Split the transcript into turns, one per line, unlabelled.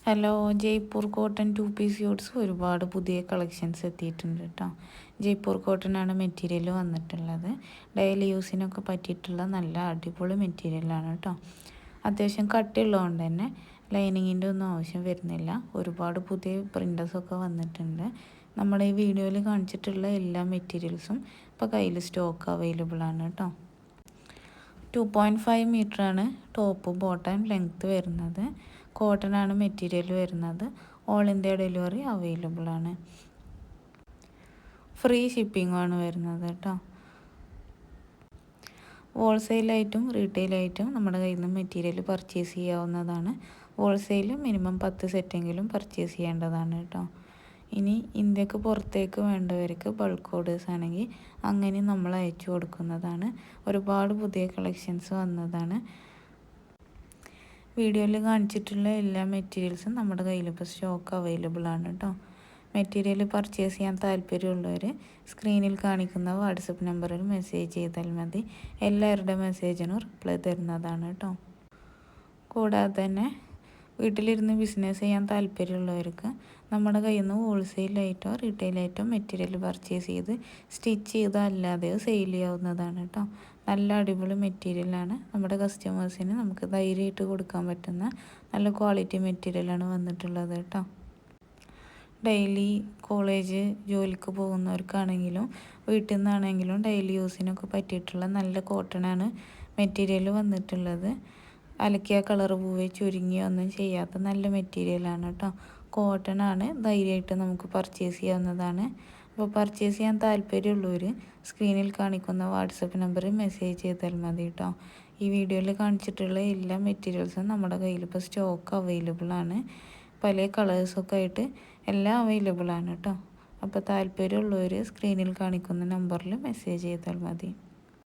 Hello, Jaipur cotton 2 piece suits ഒരുപാട് പുതിയ collections എത്തിയിട്ടുണ്ട് കേട്ടോ. ജയ്പൂർ കോട്ടൺ ആണ് മെറ്റീരിയൽ വന്നിട്ടുള്ളത്. ഡെയിലി യൂസിനൊക്കെ പറ്റിയിട്ടുള്ള നല്ല അടിപൊളി മെറ്റീരിയലാണ് കേട്ടോ. അത്യാവശ്യം കട്ടിയുള്ളതുകൊണ്ട് തന്നെ ലൈനിങ്ങിൻ്റെ ഒന്നും ആവശ്യം വരുന്നില്ല. ഒരുപാട് പുതിയ പ്രിൻറ്റേഴ്സൊക്കെ വന്നിട്ടുണ്ട്. നമ്മുടെ ഈ വീഡിയോയിൽ കാണിച്ചിട്ടുള്ള എല്ലാ മെറ്റീരിയൽസും ഇപ്പോൾ കയ്യിൽ സ്റ്റോക്ക് അവൈലബിൾ ആണ് കേട്ടോ. 2.5 മീറ്ററാണ് ടോപ്പ് ബോട്ടം ലെങ്ത്ത് വരുന്നത്. കോട്ടൺ ആണ് മെറ്റീരിയൽ വരുന്നത്. ഓൾ ഇന്ത്യ ഡെലിവറി അവൈലബിൾ ആണ്. ഫ്രീ ഷിപ്പിംഗും ആണ് വരുന്നത് കേട്ടോ. ഹോൾസെയിലായിട്ടും റീറ്റെയിലായിട്ടും നമ്മുടെ കയ്യിൽ നിന്ന് മെറ്റീരിയൽ പർച്ചേസ് ചെയ്യാവുന്നതാണ്. ഹോൾസെയിൽ മിനിമം 10 സെറ്റെങ്കിലും പർച്ചേസ് ചെയ്യേണ്ടതാണ് കേട്ടോ. ഇനി ഇന്ത്യക്ക് പുറത്തേക്ക് വേണ്ടവർക്ക് ബൾക്ക് ഓർഡേഴ്സ് ആണെങ്കിൽ അങ്ങനെ നമ്മൾ അയച്ചു കൊടുക്കുന്നതാണ്. ഒരുപാട് പുതിയ കളക്ഷൻസ് വന്നതാണ്. വീഡിയോയിൽ കാണിച്ചിട്ടുള്ള എല്ലാ മെറ്റീരിയൽസും നമ്മുടെ കയ്യിൽ ഇപ്പോൾ സ്റ്റോക്ക് അവൈലബിൾ ആണ് കേട്ടോ. മെറ്റീരിയൽ പർച്ചേസ് ചെയ്യാൻ താല്പര്യമുള്ളവർ സ്ക്രീനിൽ കാണിക്കുന്ന വാട്സപ്പ് നമ്പറിൽ മെസ്സേജ് ചെയ്താൽ മതി. എല്ലാവരുടെ മെസ്സേജിനും റിപ്ലൈ തരുന്നതാണ് കേട്ടോ. കൂടാതെ തന്നെ വീട്ടിലിരുന്ന് ബിസിനസ് ചെയ്യാൻ താല്പര്യമുള്ളവർക്ക് നമ്മുടെ കയ്യിൽ നിന്ന് ഹോൾസെയിലായിട്ടോ റീറ്റെയിലായിട്ടോ മെറ്റീരിയൽ പർച്ചേസ് ചെയ്ത് സ്റ്റിച്ച് ചെയ്തോ അല്ലാതെയോ സെയിൽ ചെയ്യാവുന്നതാണ് കേട്ടോ. നല്ല അടിപൊളി മെറ്റീരിയലാണ്. നമ്മുടെ കസ്റ്റമേഴ്സിന് നമുക്ക് ധൈര്യമായിട്ട് കൊടുക്കാൻ പറ്റുന്ന നല്ല ക്വാളിറ്റി മെറ്റീരിയലാണ് വന്നിട്ടുള്ളത് കേട്ടോ. ഡെയിലി കോളേജ് ജോലിക്ക് പോകുന്നവർക്കാണെങ്കിലും വീട്ടിൽ നിന്നാണെങ്കിലും ഡെയിലി യൂസിനൊക്കെ പറ്റിയിട്ടുള്ള നല്ല കോട്ടണാണ് മെറ്റീരിയൽ വന്നിട്ടുള്ളത്. അലക്കിയ കളർ പോവുകയോ ചുരുങ്ങിയോ ഒന്നും ചെയ്യാത്ത നല്ല മെറ്റീരിയലാണ് കേട്ടോ. കോട്ടൺ ആണ്, ധൈര്യമായിട്ട് നമുക്ക് പർച്ചേസ് ചെയ്യാവുന്നതാണ്. അപ്പോൾ പർച്ചേസ് ചെയ്യാൻ താല്പര്യമുള്ളവർ സ്ക്രീനിൽ കാണിക്കുന്ന വാട്സപ്പ് നമ്പറിൽ മെസ്സേജ് ചെയ്താൽ മതി കേട്ടോ. ഈ വീഡിയോയിൽ കാണിച്ചിട്ടുള്ള എല്ലാ മെറ്റീരിയൽസും നമ്മുടെ കയ്യിൽ ഇപ്പോൾ സ്റ്റോക്ക് അവൈലബിൾ ആണ്. പല കളേഴ്സൊക്കെ ആയിട്ട് എല്ലാം അവൈലബിൾ ആണ് കേട്ടോ. അപ്പോൾ താല്പര്യമുള്ളവർ സ്ക്രീനിൽ കാണിക്കുന്ന നമ്പറിൽ മെസ്സേജ് ചെയ്താൽ മതി.